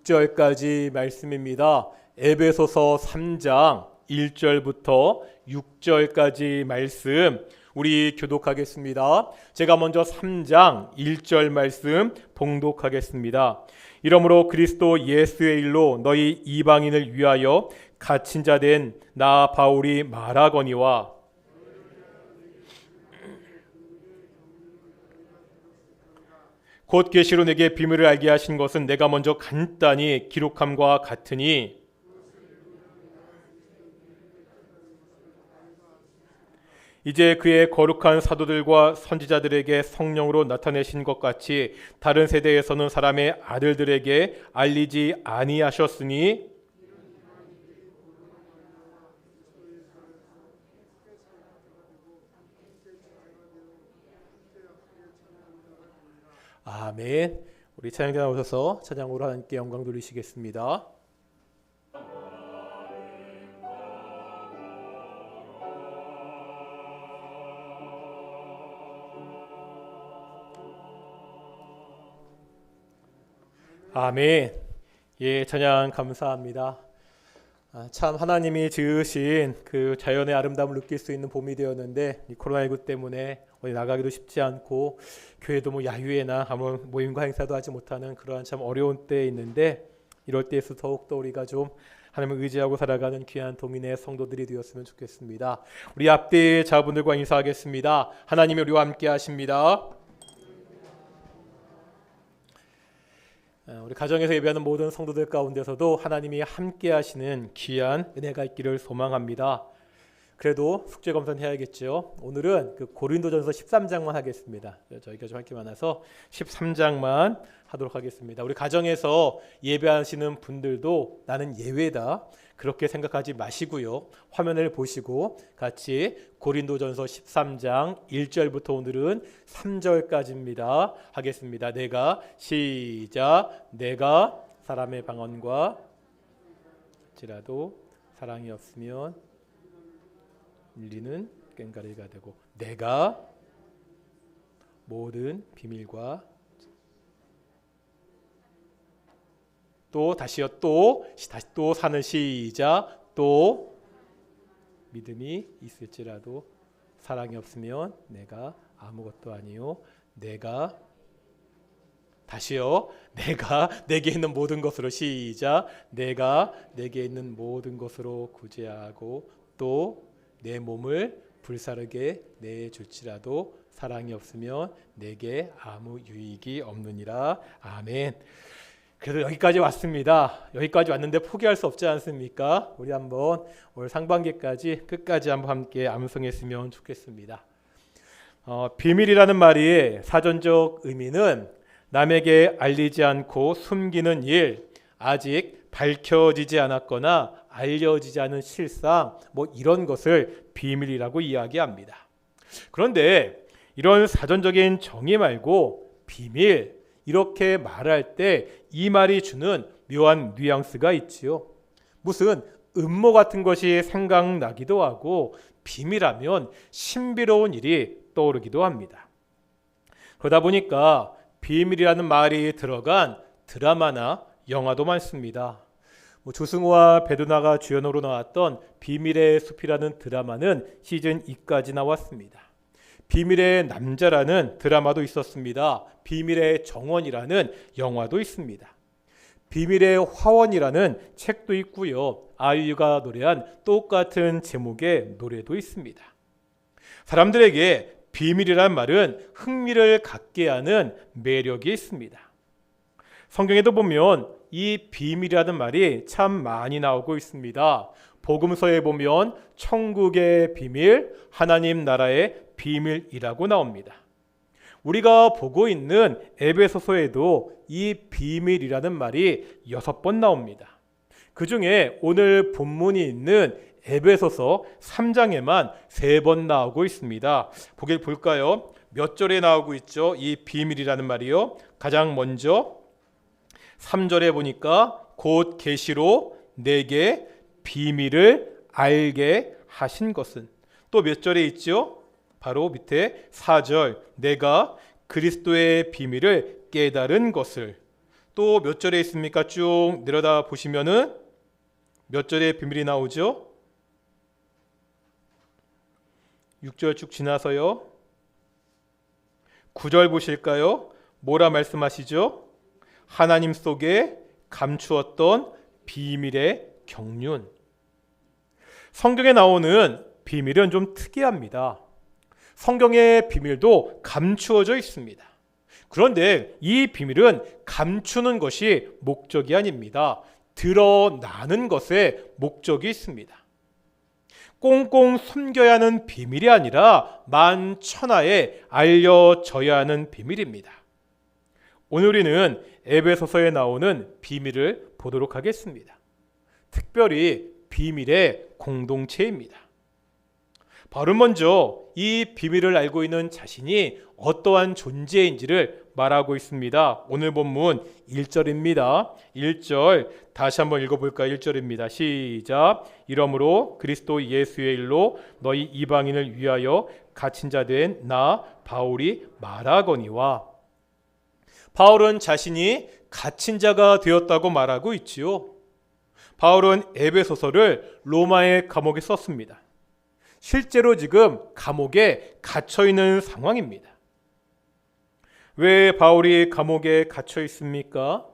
6절까지 말씀입니다. 에베소서 3장 1절부터 6절까지 말씀 우리 교독하겠습니다. 제가 먼저 3장 1절 말씀 봉독하겠습니다. 이러므로 그리스도 예수의 일로 너희 이방인을 위하여 갇힌 자 된 나 바울이 말하거니와 곧 계시로 내게 비밀을 알게 하신 것은 내가 먼저 간단히 기록함과 같으니 이제 그의 거룩한 사도들과 선지자들에게 성령으로 나타내신 것 같이 다른 세대에서는 사람의 아들들에게 알리지 아니하셨으니 아멘. 우리 찬양대 나오셔서 찬양으로 하나님께 영광 돌리시겠습니다. 아멘. 예, 찬양 감사합니다. 참 하나님이 지으신 그 자연의 아름다움을 느낄 수 있는 봄이 되었는데 이 코로나19 때문에 어디 나가기도 쉽지 않고 교회도 뭐 야유회나 아무 모임과 행사도 하지 못하는 그러한 참 어려운 때에 있는데 이럴 때에서 더욱더 우리가 좀 하나님을 의지하고 살아가는 귀한 도민의 성도들이 되었으면 좋겠습니다. 우리 앞뒤 자분들과 인사하겠습니다. 하나님이 우리와 함께 하십니다. 우리 가정에서 예배하는 모든 성도들 가운데서도 하나님이 함께 하시는 귀한 은혜가 있기를 소망합니다. 그래도 숙제 검사는 해야겠죠. 오늘은 그 고린도전서 13장만 하겠습니다. 저희가 좀 할 게 많아서 13장만 하도록 하겠습니다. 우리 가정에서 예배하시는 분들도 나는 예외다 그렇게 생각하지 마시고요. 화면을 보시고 같이 고린도전서 13장 1절부터 오늘은 3절까지입니다. 하겠습니다. 시작. 내가 사람의 방언과 지라도 사랑이 없으면 진리는 꽹가리가 되고 내가 모든 비밀과 또 다시 또 사는 시작 또 믿음이 있을지라도 사랑이 없으면 내가 아무것도 아니요 내가 다시요 내가 내게 있는 모든 것으로 시작 내가 내게 있는 모든 것으로 구제하고 또 내 몸을 불사르게 내줄지라도 사랑이 없으면 내게 아무 유익이 없느니라. 아멘. 그래도 여기까지 왔습니다. 여기까지 왔는데 포기할 수 없지 않습니까? 우리 한번 올 상반기까지 끝까지 한번 함께 암송했으면 좋겠습니다. 비밀이라는 말이 사전적 의미는 남에게 알리지 않고 숨기는 일, 아직 밝혀지지 않았거나 알려지지 않은 실상 이런 것을 비밀이라고 이야기합니다. 그런데 이런 사전적인 정의 말고 비밀 이렇게 말할 때 이 말이 주는 묘한 뉘앙스가 있지요. 무슨 음모 같은 것이 생각나기도 하고 비밀하면 신비로운 일이 떠오르기도 합니다. 그러다 보니까 비밀이라는 말이 들어간 드라마나 영화도 많습니다. 조승우와 배두나가 주연으로 나왔던 비밀의 숲이라는 드라마는 시즌 2까지 나왔습니다. 비밀의 남자라는 드라마도 있었습니다. 비밀의 정원이라는 영화도 있습니다. 비밀의 화원이라는 책도 있고요. 아이유가 노래한 똑같은 제목의 노래도 있습니다. 사람들에게 비밀이란 말은 흥미를 갖게 하는 매력이 있습니다. 성경에도 보면 이 비밀이라는 말이 참 많이 나오고 있습니다. 복음서에 보면 천국의 비밀, 하나님 나라의 비밀이라고 나옵니다. 우리가 보고 있는 에베소서에도 이 비밀이라는 말이 6번 나옵니다. 그 중에 오늘 본문이 있는 에베소서 3장에만 3번 나오고 있습니다. 보길 볼까요? 몇 절에 나오고 있죠? 이 비밀이라는 말이요. 가장 먼저 3절에 보니까 곧 계시로 내게 비밀을 알게 하신 것은 또 몇 절에 있죠? 바로 밑에 4절 내가 그리스도의 비밀을 깨달은 것을 또 몇 절에 있습니까? 쭉 내려다 보시면은 몇 절에 비밀이 나오죠? 6절 쭉 지나서요. 9절 보실까요? 뭐라 말씀하시죠? 하나님 속에 감추었던 비밀의 경륜. 성경에 나오는 비밀은 좀 특이합니다. 성경의 비밀도 감추어져 있습니다. 그런데 이 비밀은 감추는 것이 목적이 아닙니다. 드러나는 것에 목적이 있습니다. 꽁꽁 숨겨야 하는 비밀이 아니라 만천하에 알려져야 하는 비밀입니다. 오늘 우리는 에베소서에 나오는 비밀을 보도록 하겠습니다. 특별히 비밀의 공동체입니다. 바로 먼저 이 비밀을 알고 있는 자신이 어떠한 존재인지를 말하고 있습니다. 오늘 본문 1절입니다. 1절 다시 한번 읽어볼까요? 1절입니다. 시작. 이러므로 그리스도 예수의 일로 너희 이방인을 위하여 갇힌 자 된 나 바울이 말하거니와. 바울은 자신이 갇힌 자가 되었다고 말하고 있지요. 바울은 에베소서를 로마의 감옥에 썼습니다. 실제로 지금 감옥에 갇혀 있는 상황입니다. 왜 바울이 감옥에 갇혀 있습니까?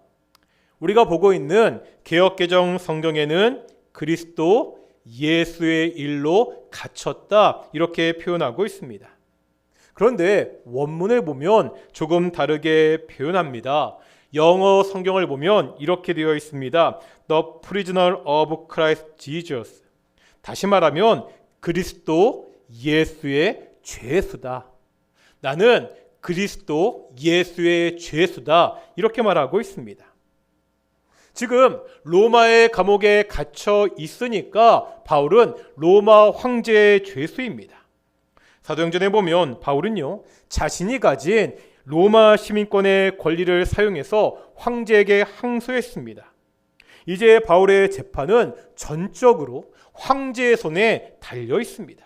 우리가 보고 있는 개역개정 성경에는 그리스도 예수의 일로 갇혔다 이렇게 표현하고 있습니다. 그런데 원문을 보면 조금 다르게 표현합니다. 영어 성경을 보면 이렇게 되어 있습니다. The prisoner of Christ Jesus. 다시 말하면 그리스도 예수의 죄수다. 나는 그리스도 예수의 죄수다. 이렇게 말하고 있습니다. 지금 로마의 감옥에 갇혀 있으니까 바울은 로마 황제의 죄수입니다. 사도행전에 보면 바울은요, 자신이 가진 로마 시민권의 권리를 사용해서 황제에게 항소했습니다. 이제 바울의 재판은 전적으로 황제의 손에 달려 있습니다.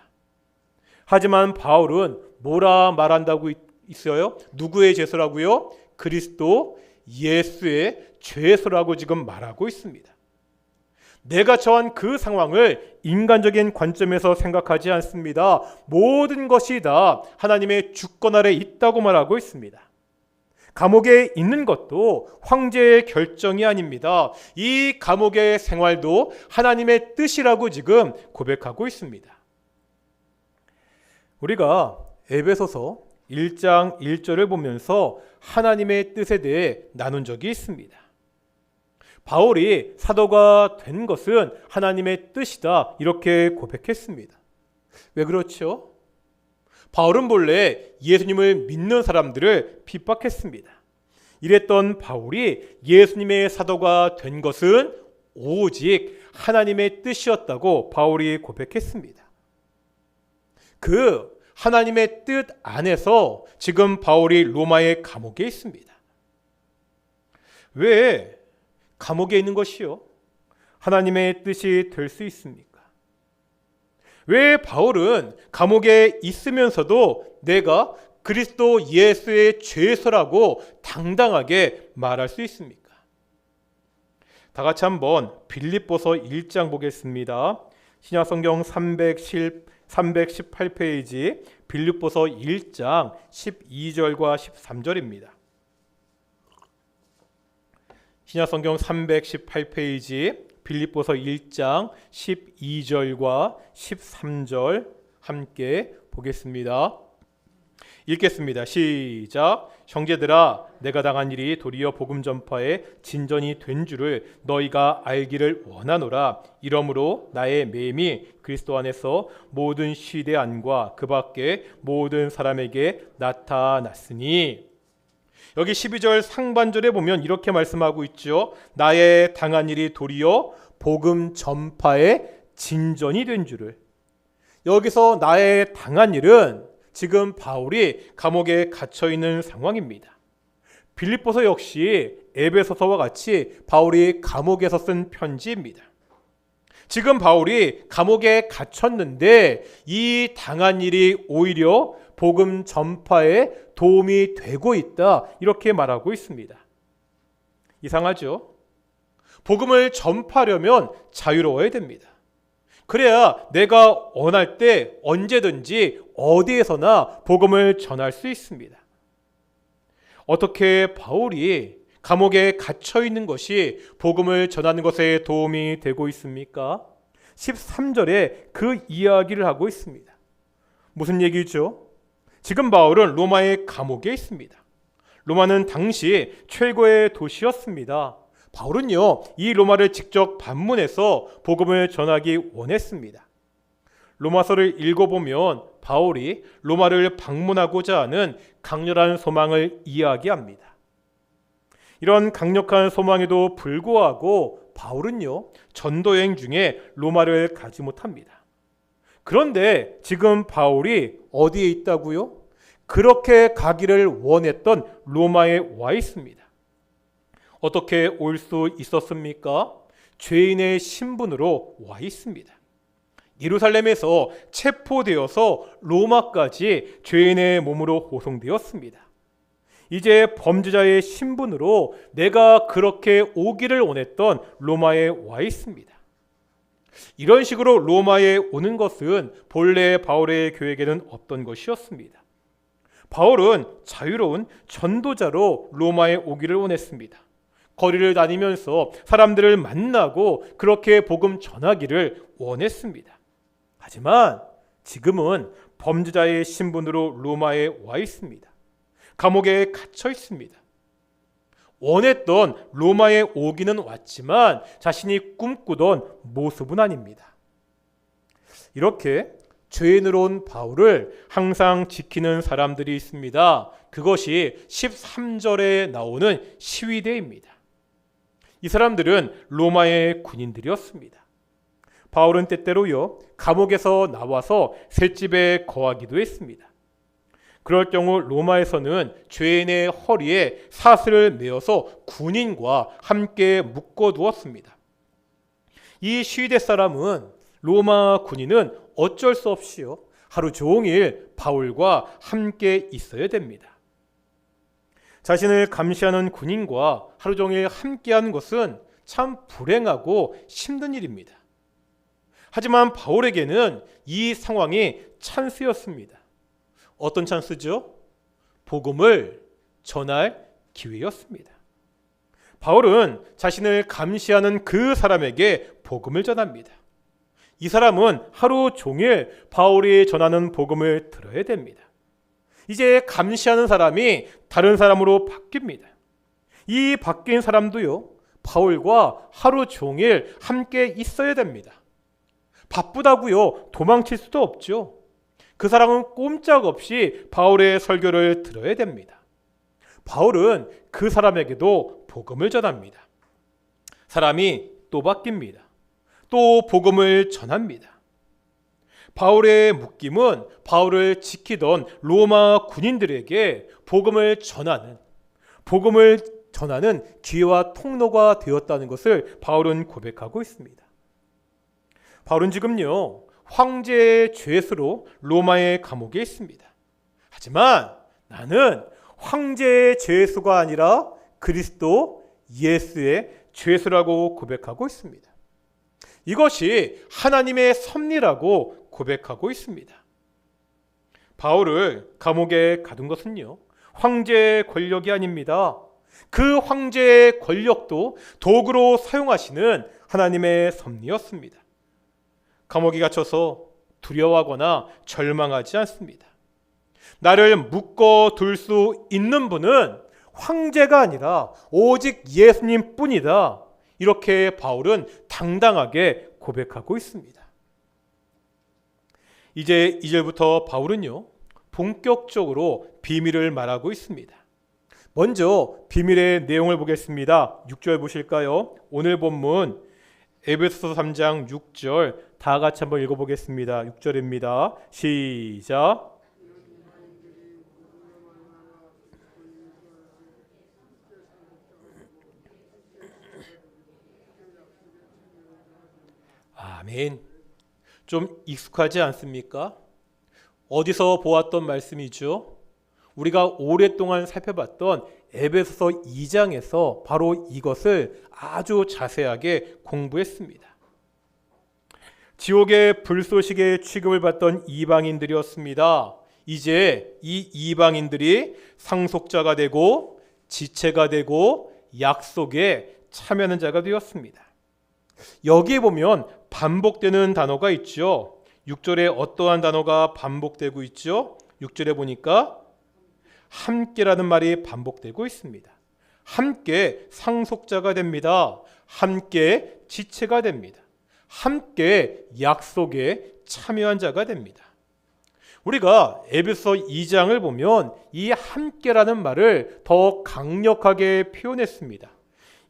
하지만 바울은 뭐라 말한다고 있어요? 누구의 죄수라고요? 그리스도 예수의 죄수라고 지금 말하고 있습니다. 내가 처한 그 상황을 인간적인 관점에서 생각하지 않습니다. 모든 것이 다 하나님의 주권 아래 있다고 말하고 있습니다. 감옥에 있는 것도 황제의 결정이 아닙니다. 이 감옥의 생활도 하나님의 뜻이라고 지금 고백하고 있습니다. 우리가 에베소서 1장 1절을 보면서 하나님의 뜻에 대해 나눈 적이 있습니다. 바울이 사도가 된 것은 하나님의 뜻이다 이렇게 고백했습니다. 왜 그렇죠? 바울은 본래 예수님을 믿는 사람들을 핍박했습니다. 이랬던 바울이 예수님의 사도가 된 것은 오직 하나님의 뜻이었다고 바울이 고백했습니다. 그 하나님의 뜻 안에서 지금 바울이 로마의 감옥에 있습니다. 왜 감옥에 있는 것이요? 하나님의 뜻이 될 수 있습니까? 왜 바울은 감옥에 있으면서도 내가 그리스도 예수의 죄수라고 당당하게 말할 수 있습니까? 다 같이 한번 빌립보서 1장 보겠습니다. 신약성경 318페이지 빌립보서 1장 12절과 13절입니다. 신약성경 318페이지 빌립보서 1장 12절과 13절 함께 보겠습니다. 읽겠습니다. 시작. 형제들아, 내가 당한 일이 도리어 복음 전파의 진전이 된 줄을 너희가 알기를 원하노라. 이러므로 나의 매임이 그리스도 안에서 모든 시대 안과 그 밖에 모든 사람에게 나타났으니. 여기 12절 상반절에 보면 이렇게 말씀하고 있죠. 나의 당한 일이 도리어 복음 전파의 진전이 된 줄을. 여기서 나의 당한 일은 지금 바울이 감옥에 갇혀 있는 상황입니다. 빌립보서 역시 에베소서와 같이 바울이 감옥에서 쓴 편지입니다. 지금 바울이 감옥에 갇혔는데 이 당한 일이 오히려 복음 전파에 도움이 되고 있다 이렇게 말하고 있습니다. 이상하죠? 복음을 전파하려면 자유로워야 됩니다. 그래야 내가 원할 때 언제든지 어디에서나 복음을 전할 수 있습니다. 어떻게 바울이 감옥에 갇혀 있는 것이 복음을 전하는 것에 도움이 되고 있습니까? 13절에 그 이야기를 하고 있습니다. 무슨 얘기죠? 지금 바울은 로마의 감옥에 있습니다. 로마는 당시 최고의 도시였습니다. 바울은요, 이 로마를 직접 방문해서 복음을 전하기 원했습니다. 로마서를 읽어보면 바울이 로마를 방문하고자 하는 강렬한 소망을 이야기합니다. 이런 강력한 소망에도 불구하고 바울은요, 전도 여행 중에 로마를 가지 못합니다. 그런데 지금 바울이 어디에 있다고요? 그렇게 가기를 원했던 로마에 와 있습니다. 어떻게 올 수 있었습니까? 죄인의 신분으로 와 있습니다. 예루살렘에서 체포되어서 로마까지 죄인의 몸으로 호송되었습니다. 이제 범죄자의 신분으로 내가 그렇게 오기를 원했던 로마에 와 있습니다. 이런 식으로 로마에 오는 것은 본래 바울의 계획에는 없던 것이었습니다. 바울은 자유로운 전도자로 로마에 오기를 원했습니다. 거리를 다니면서 사람들을 만나고 그렇게 복음 전하기를 원했습니다. 하지만 지금은 범죄자의 신분으로 로마에 와 있습니다. 감옥에 갇혀 있습니다. 원했던 로마에 오기는 왔지만 자신이 꿈꾸던 모습은 아닙니다. 이렇게 죄인으로 온 바울을 항상 지키는 사람들이 있습니다. 그것이 13절에 나오는 시위대입니다. 이 사람들은 로마의 군인들이었습니다. 바울은 때때로요, 감옥에서 나와서 셋집에 거하기도 했습니다. 그럴 경우 로마에서는 죄인의 허리에 사슬을 메어서 군인과 함께 묶어두었습니다. 이 시위대 사람은 로마 군인은 어쩔 수 없이요, 하루 종일 바울과 함께 있어야 됩니다. 자신을 감시하는 군인과 하루 종일 함께하는 것은 참 불행하고 힘든 일입니다. 하지만 바울에게는 이 상황이 찬스였습니다. 어떤 찬스죠? 복음을 전할 기회였습니다. 바울은 자신을 감시하는 그 사람에게 복음을 전합니다. 이 사람은 하루 종일 바울이 전하는 복음을 들어야 됩니다. 이제 감시하는 사람이 다른 사람으로 바뀝니다. 이 바뀐 사람도요, 바울과 하루 종일 함께 있어야 됩니다. 바쁘다고요, 도망칠 수도 없죠. 그 사람은 꼼짝없이 바울의 설교를 들어야 됩니다. 바울은 그 사람에게도 복음을 전합니다. 사람이 또 바뀝니다. 또 복음을 전합니다. 바울의 묶임은 바울을 지키던 로마 군인들에게 복음을 전하는 기회와 통로가 되었다는 것을 바울은 고백하고 있습니다. 바울은 지금요, 황제의 죄수로 로마의 감옥에 있습니다. 하지만 나는 황제의 죄수가 아니라 그리스도 예수의 죄수라고 고백하고 있습니다. 이것이 하나님의 섭리라고 고백하고 있습니다. 바울을 감옥에 가둔 것은요, 황제의 권력이 아닙니다. 그 황제의 권력도 도구로 사용하시는 하나님의 섭리였습니다. 감옥에 갇혀서 두려워하거나 절망하지 않습니다. 나를 묶어둘 수 있는 분은 황제가 아니라 오직 예수님 뿐이다. 이렇게 바울은 당당하게 고백하고 있습니다. 이제 2절부터 바울은요, 본격적으로 비밀을 말하고 있습니다. 먼저 비밀의 내용을 보겠습니다. 6절 보실까요? 오늘 본문 에베소서 3장 6절 다 같이 한번 읽어보겠습니다. 6절입니다. 시작. 아멘. 좀 익숙하지 않습니까? 어디서 보았던 말씀이죠? 우리가 오랫동안 살펴봤던 에베소서 2장에서 바로 이것을 아주 자세하게 공부했습니다. 지옥의 불쏘시개에 취급을 받던 이방인들이었습니다. 이제 이 이방인들이 상속자가 되고 지체가 되고 약속에 참여하는 자가 되었습니다. 여기에 보면 반복되는 단어가 있죠. 6절에 어떠한 단어가 반복되고 있죠? 6절에 보니까 함께라는 말이 반복되고 있습니다. 함께 상속자가 됩니다. 함께 지체가 됩니다. 함께 약속에 참여한 자가 됩니다. 우리가 에베소 2장을 보면 이 함께라는 말을 더 강력하게 표현했습니다.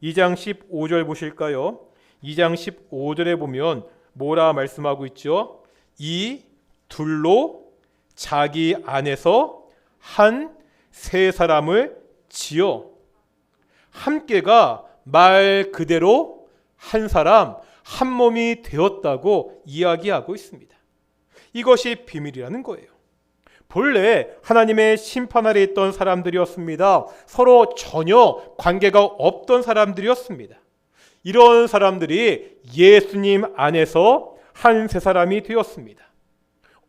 2장 15절 보실까요? 2장 15절에 보면 뭐라 말씀하고 있죠? 이 둘로 자기 안에서 한 세 사람을 지어. 함께가 말 그대로 한 사람, 한 몸이 되었다고 이야기하고 있습니다. 이것이 비밀이라는 거예요. 본래 하나님의 심판 아래 있던 사람들이었습니다. 서로 전혀 관계가 없던 사람들이었습니다. 이런 사람들이 예수님 안에서 한 세 사람이 되었습니다.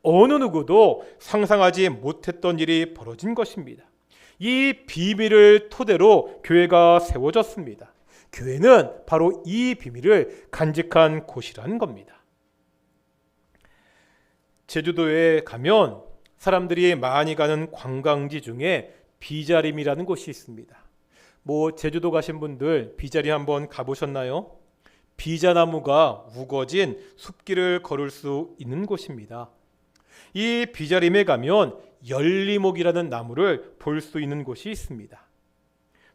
어느 누구도 상상하지 못했던 일이 벌어진 것입니다. 이 비밀을 토대로 교회가 세워졌습니다. 교회는 바로 이 비밀을 간직한 곳이라는 겁니다. 제주도에 가면 사람들이 많이 가는 관광지 중에 비자림이라는 곳이 있습니다. 제주도 가신 분들 비자림 한번 가보셨나요? 비자나무가 우거진 숲길을 걸을 수 있는 곳입니다. 이 비자림에 가면 열리목이라는 나무를 볼 수 있는 곳이 있습니다.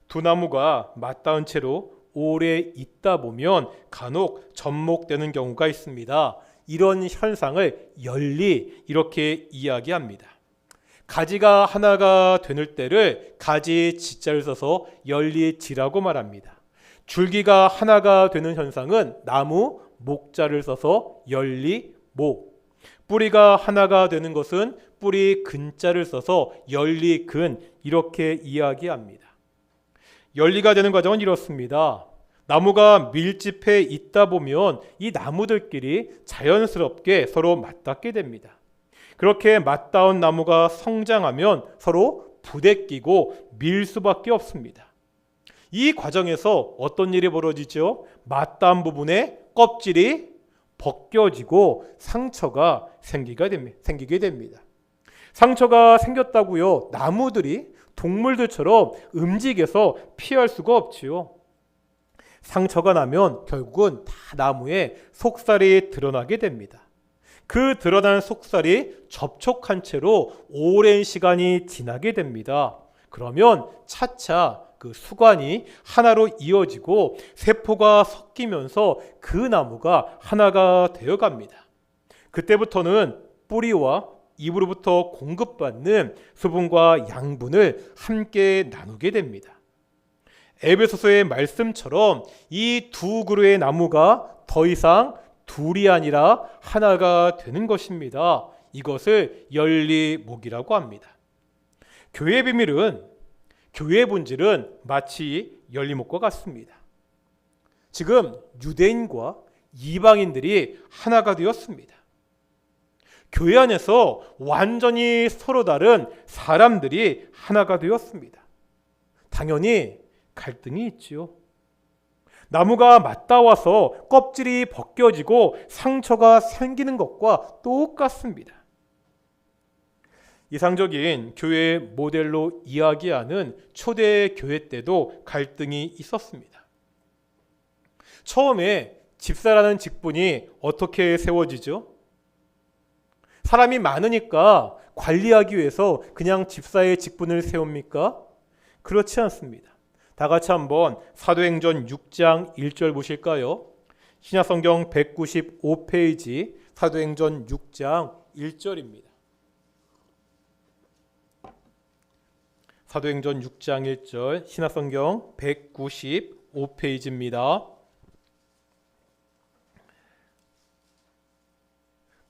두 나무가 맞닿은 채로 오래 있다 보면 간혹 접목되는 경우가 있습니다. 이런 현상을 열리 이렇게 이야기합니다. 가지가 하나가 되는 때를 가지 지자를 써서 열리지라고 말합니다. 줄기가 하나가 되는 현상은 나무 목자를 써서 열리목. 뿌리가 하나가 되는 것은 뿌리 근자를 써서 열리근 이렇게 이야기합니다. 열리가 되는 과정은 이렇습니다. 나무가 밀집해 있다 보면 이 나무들끼리 자연스럽게 서로 맞닿게 됩니다. 그렇게 맞닿은 나무가 성장하면 서로 부대끼고 밀 수밖에 없습니다. 이 과정에서 어떤 일이 벌어지죠? 맞닿은 부분에 껍질이 벗겨지고 상처가 생기게 됩니다. 상처가 생겼다고요. 나무들이 동물들처럼 움직여서 피할 수가 없지요. 상처가 나면 결국은 다 나무에 속살이 드러나게 됩니다. 그 드러난 속살이 접촉한 채로 오랜 시간이 지나게 됩니다. 그러면 차차 그 수관이 하나로 이어지고 세포가 섞이면서 그 나무가 하나가 되어갑니다. 그때부터는 뿌리와 잎으로부터 공급받는 수분과 양분을 함께 나누게 됩니다. 에베소서의 말씀처럼 이 두 그루의 나무가 더 이상 둘이 아니라 하나가 되는 것입니다. 이것을 열리목이라고 합니다. 교회의 비밀은, 교회의 본질은 마치 열리목과 같습니다. 지금 유대인과 이방인들이 하나가 되었습니다. 교회 안에서 완전히 서로 다른 사람들이 하나가 되었습니다. 당연히 갈등이 있지요. 나무가 맞닿아서 껍질이 벗겨지고 상처가 생기는 것과 똑같습니다. 이상적인 교회의 모델로 이야기하는 초대 교회 때도 갈등이 있었습니다. 처음에 집사라는 직분이 어떻게 세워지죠? 사람이 많으니까 관리하기 위해서 그냥 집사의 직분을 세웁니까? 그렇지 않습니다. 다 같이 한번 사도행전 6장 1절 보실까요? 신약성경 195페이지 사도행전 6장 1절입니다. 사도행전 6장 1절 신약성경 195페이지입니다.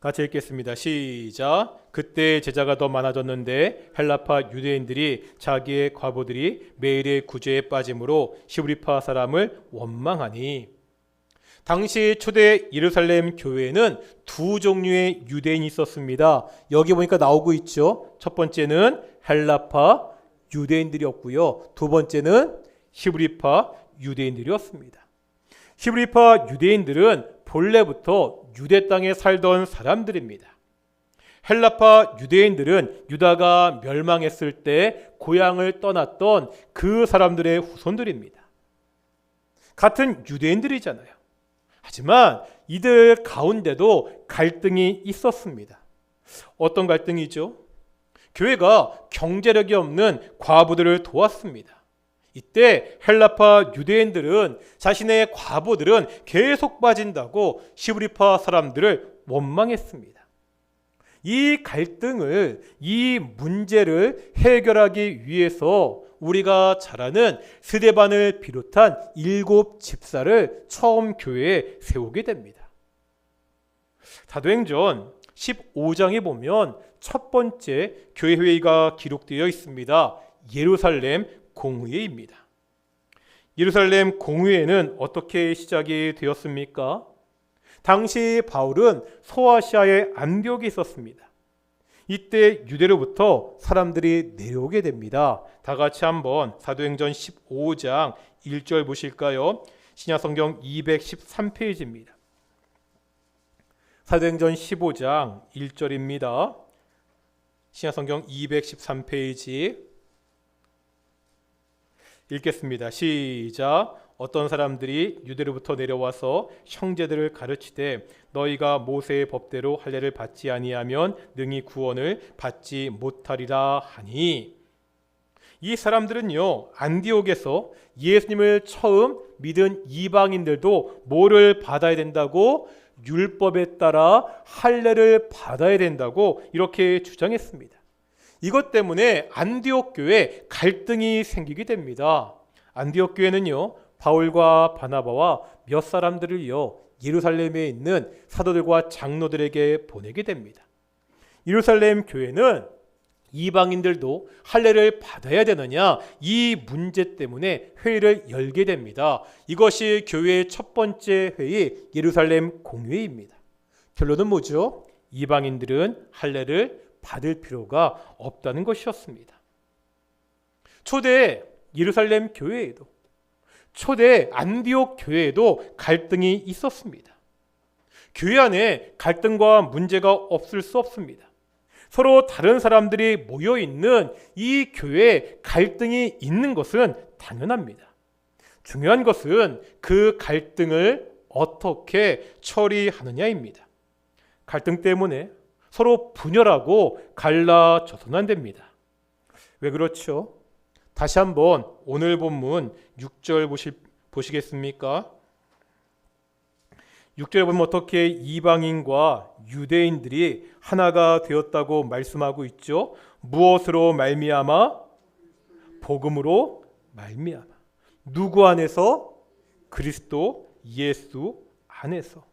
같이 읽겠습니다. 시작. 그때 제자가 더 많아졌는데 헬라파 유대인들이 자기의 과부들이 매일의 구제에 빠짐으로 시브리파 사람을 원망하니, 당시 초대 예루살렘 교회에는 두 종류의 유대인이 있었습니다. 여기 보니까 나오고 있죠. 첫 번째는 헬라파 유대인들이었고요. 두 번째는 히브리파 유대인들이었습니다. 히브리파 유대인들은 본래부터 유대 땅에 살던 사람들입니다. 헬라파 유대인들은 유다가 멸망했을 때 고향을 떠났던 그 사람들의 후손들입니다. 같은 유대인들이잖아요. 하지만 이들 가운데도 갈등이 있었습니다. 어떤 갈등이죠? 교회가 경제력이 없는 과부들을 도왔습니다. 이때 헬라파 유대인들은 자신의 과부들은 계속 빠진다고 히브리파 사람들을 원망했습니다. 이 갈등을, 이 문제를 해결하기 위해서 우리가 잘 아는 스데반을 비롯한 7 집사를 처음 교회에 세우게 됩니다. 사도행전 15장에 보면 첫 번째 교회 회의가 기록되어 있습니다. 예루살렘 공회입니다. 예루살렘 공회는 어떻게 시작이 되었습니까? 당시 바울은 소아시아의 안디옥에 있었습니다. 이때 유대로부터 사람들이 내려오게 됩니다. 다 같이 한번 사도행전 15장 1절 보실까요? 신약성경 213페이지입니다. 사도행전 15장 1절입니다. 신약성경 213페이지 읽겠습니다. 시작. 어떤 사람들이 유대로부터 내려와서 형제들을 가르치되 너희가 모세의 법대로 할례를 받지 아니하면 능히 구원을 받지 못하리라 하니, 이 사람들은요, 안디옥에서 예수님을 처음 믿은 이방인들도 뭐를 받아야 된다고? 율법에 따라 할례를 받아야 된다고 이렇게 주장했습니다. 이것 때문에 안디옥 교회에 갈등이 생기게 됩니다. 안디옥 교회는요, 바울과 바나바와 몇 사람들을요, 예루살렘에 있는 사도들과 장로들에게 보내게 됩니다. 예루살렘 교회는 이방인들도 할례를 받아야 되느냐, 이 문제 때문에 회의를 열게 됩니다. 이것이 교회의 첫 번째 회의, 예루살렘 공회입니다. 결론은 뭐죠? 이방인들은 할례를 받을 필요가 없다는 것이었습니다. 초대 예루살렘 교회에도, 초대 안디옥 교회에도 갈등이 있었습니다. 교회 안에 갈등과 문제가 없을 수 없습니다. 서로 다른 사람들이 모여있는 이 교회에 갈등이 있는 것은 당연합니다. 중요한 것은 그 갈등을 어떻게 처리하느냐입니다. 갈등 때문에 서로 분열하고 갈라져서는 안 됩니다. 왜 그렇죠? 다시 한번 오늘 본문 6절 보시겠습니까? 6절에 보면 어떻게 이방인과 유대인들이 하나가 되었다고 말씀하고 있죠. 무엇으로 말미암아? 복음으로 말미암아. 누구 안에서? 그리스도 예수 안에서.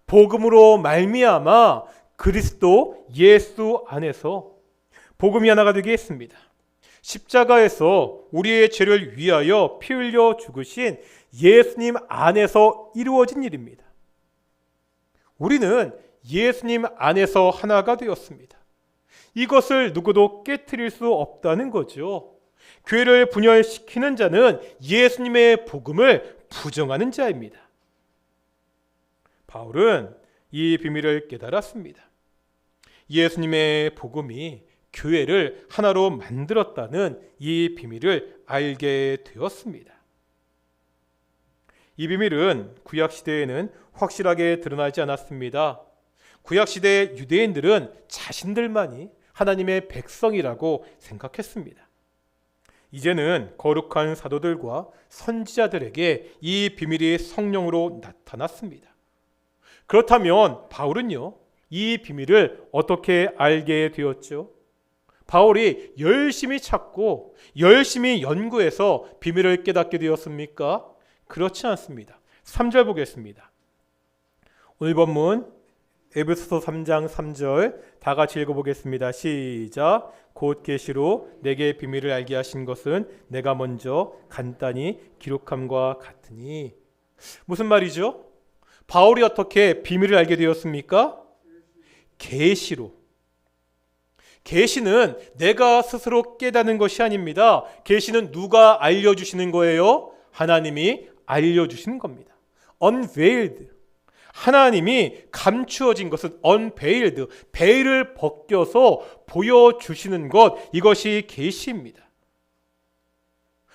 복음으로 말미암아 그리스도 예수 안에서 복음이 하나가 되게 했습니다. 십자가에서 우리의 죄를 위하여 피 흘려 죽으신 예수님 안에서 이루어진 일입니다. 우리는 예수님 안에서 하나가 되었습니다. 이것을 누구도 깨트릴 수 없다는 거죠. 교회를 분열시키는 자는 예수님의 복음을 부정하는 자입니다. 바울은 이 비밀을 깨달았습니다. 예수님의 복음이 교회를 하나로 만들었다는 이 비밀을 알게 되었습니다. 이 비밀은 구약시대에는 확실하게 드러나지 않았습니다. 구약시대 유대인들은 자신들만이 하나님의 백성이라고 생각했습니다. 이제는 거룩한 사도들과 선지자들에게 이 비밀이 성령으로 나타났습니다. 그렇다면 바울은요, 이 비밀을 어떻게 알게 되었죠? 바울이 열심히 찾고 열심히 연구해서 비밀을 깨닫게 되었습니까? 그렇지 않습니다. 3절 보겠습니다. 오늘 본문 에베소서 3장 3절 다 같이 읽어보겠습니다. 시작. 곧 계시로 내게 비밀을 알게 하신 것은 내가 먼저 간단히 기록함과 같으니. 무슨 말이죠? 바울이 어떻게 비밀을 알게 되었습니까? 계시로. 계시는 내가 스스로 깨닫는 것이 아닙니다. 계시는 누가 알려주시는 거예요? 하나님이 알려주시는 겁니다. unveiled. 하나님이 감추어진 것은 unveiled. 베일을 벗겨서 보여주시는 것, 이것이 계시입니다.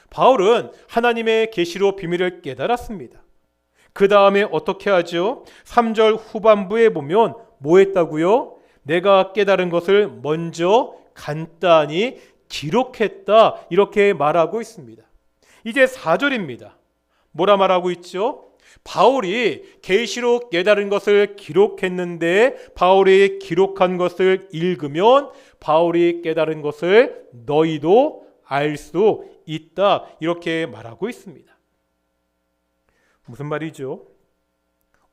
바울은 하나님의 계시로 비밀을 깨달았습니다. 그 다음에 어떻게 하죠? 3절 후반부에 보면 뭐 했다고요? 내가 깨달은 것을 먼저 간단히 기록했다, 이렇게 말하고 있습니다. 이제 4절입니다. 뭐라 말하고 있죠? 바울이 계시로 깨달은 것을 기록했는데 바울이 기록한 것을 읽으면 바울이 깨달은 것을 너희도 알 수 있다, 이렇게 말하고 있습니다. 무슨 말이죠?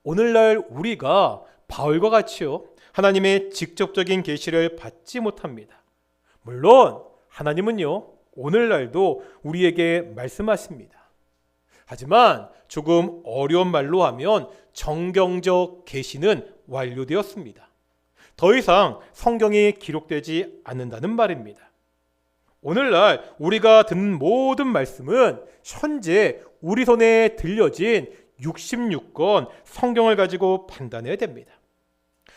오늘날 우리가 바울과 같이요, 하나님의 직접적인 계시를 받지 못합니다. 물론 하나님은요, 오늘날도 우리에게 말씀하십니다. 하지만 조금 어려운 말로 하면 정경적 계시는 완료되었습니다. 더 이상 성경이 기록되지 않는다는 말입니다. 오늘날 우리가 듣는 모든 말씀은 현재 우리 손에 들려진 66권 성경을 가지고 판단해야 됩니다.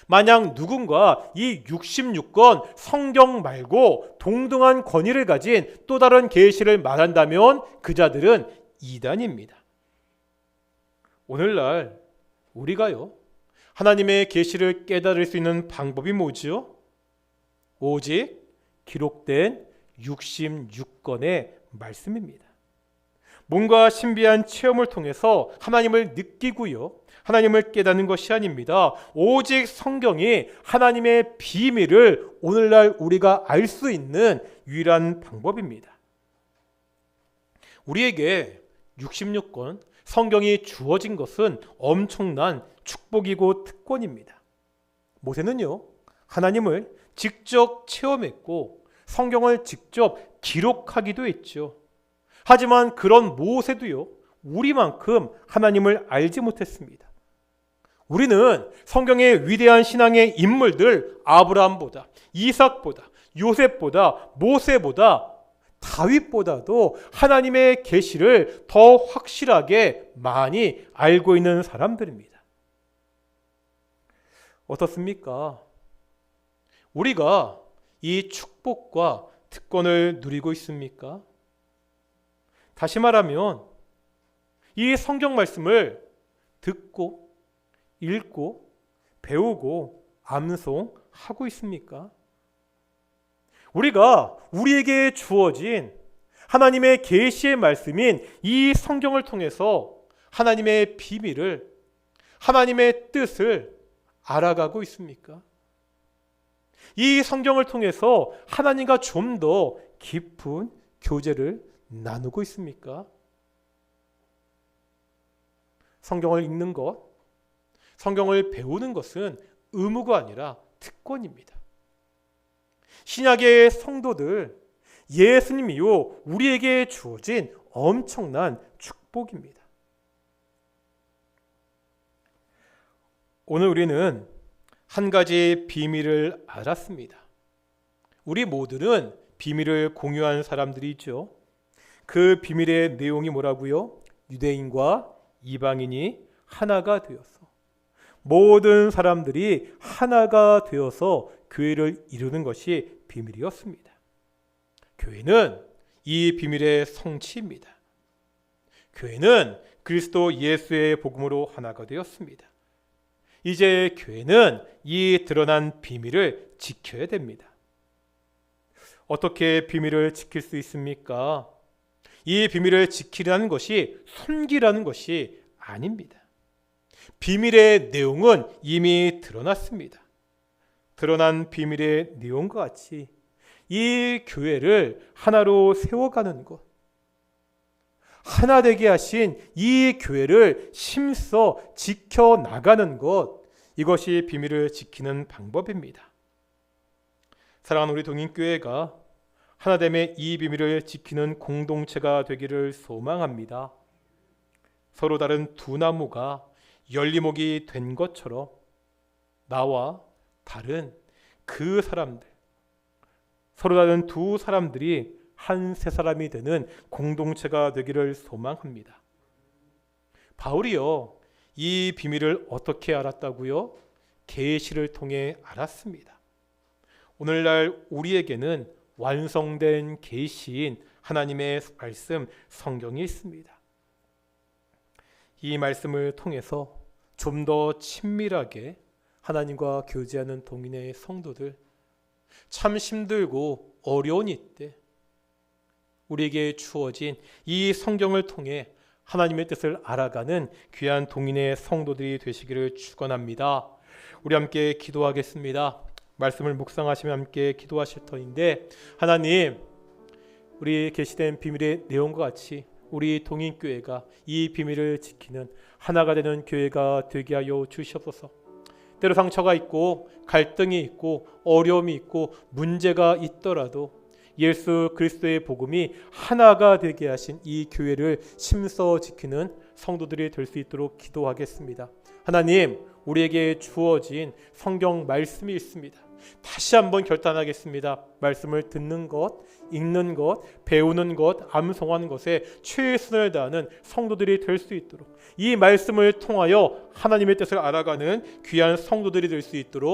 만약 누군가 이 66권 성경 말고 동등한 권위를 가진 또 다른 계시를 말한다면 그 자들은 이단입니다. 오늘날 우리가요, 하나님의 계시를 깨달을 수 있는 방법이 뭐지요? 오직 기록된 66권의 말씀입니다. 뭔가 신비한 체험을 통해서 하나님을 느끼고요, 하나님을 깨닫는 것이 아닙니다. 오직 성경이 하나님의 비밀을 오늘날 우리가 알 수 있는 유일한 방법입니다. 우리에게 66권 성경이 주어진 것은 엄청난 축복이고 특권입니다. 모세는요, 하나님을 직접 체험했고 성경을 직접 기록하기도 했죠. 하지만 그런 모세도요, 우리만큼 하나님을 알지 못했습니다. 우리는 성경의 위대한 신앙의 인물들, 아브라함보다, 이삭보다, 요셉보다, 모세보다, 다윗보다도 하나님의 계시를 더 확실하게 많이 알고 있는 사람들입니다. 어떻습니까? 우리가 이 축복과 특권을 누리고 있습니까? 다시 말하면 이 성경 말씀을 듣고 읽고 배우고 암송하고 있습니까? 우리가 우리에게 주어진 하나님의 계시의 말씀인 이 성경을 통해서 하나님의 비밀을, 하나님의 뜻을 알아가고 있습니까? 이 성경을 통해서 하나님과 좀 더 깊은 교제를 나누고 있습니까? 성경을 읽는 것, 성경을 배우는 것은 의무가 아니라 특권입니다. 신약의 성도들, 예수님이요, 우리에게 주어진 엄청난 축복입니다. 오늘 우리는 한 가지 비밀을 알았습니다. 우리 모두는 비밀을 공유하는 사람들이죠. 그 비밀의 내용이 뭐라고요? 유대인과 이방인이 하나가 되어서, 모든 사람들이 하나가 되어서 교회를 이루는 것이 비밀이었습니다. 교회는 이 비밀의 성취입니다. 교회는 그리스도 예수의 복음으로 하나가 되었습니다. 이제 교회는 이 드러난 비밀을 지켜야 됩니다. 어떻게 비밀을 지킬 수 있습니까? 이 비밀을 지키라는 것이 숨기라는 것이 아닙니다. 비밀의 내용은 이미 드러났습니다. 드러난 비밀의 내용과 같이 이 교회를 하나로 세워가는 것, 하나 되게 하신 이 교회를 힘써 지켜나가는 것, 이것이 비밀을 지키는 방법입니다. 사랑하는 우리 동인교회가 하나됨의 이 비밀을 지키는 공동체가 되기를 소망합니다. 서로 다른 두 나무가 열리목이 된 것처럼 나와 다른 그 사람들, 서로 다른 두 사람들이 한 세 사람이 되는 공동체가 되기를 소망합니다. 바울이요, 이 비밀을 어떻게 알았다고요? 계시를 통해 알았습니다. 오늘날 우리에게는 완성된 계시인 하나님의 말씀 성경이 있습니다. 이 말씀을 통해서 좀 더 친밀하게 하나님과 교제하는 동인의 성도들, 참 힘들고 어려운 이때 우리에게 주어진 이 성경을 통해 하나님의 뜻을 알아가는 귀한 동인의 성도들이 되시기를 축원합니다. 우리 함께 기도하겠습니다. 말씀을 묵상하시며 함께 기도하실 터인데, 하나님, 우리 계시된 비밀의 내용과 같이 우리 동인교회가 이 비밀을 지키는 하나가 되는 교회가 되게 하여 주시옵소서. 때로 상처가 있고 갈등이 있고 어려움이 있고 문제가 있더라도 예수 그리스도의 복음이 하나가 되게 하신 이 교회를 힘써 지키는 성도들이 될 수 있도록 기도하겠습니다. 하나님, 우리에게 주어진 성경 말씀이 있습니다. 다시 한번 결단하겠습니다. 말씀을 듣는 것, 읽는 것, 배우는 것, 암송하는 것에 최선을 다하는 성도들이 될 수 있도록, 이 말씀을 통하여 하나님의 뜻을 알아가는 귀한 성도들이 될 수 있도록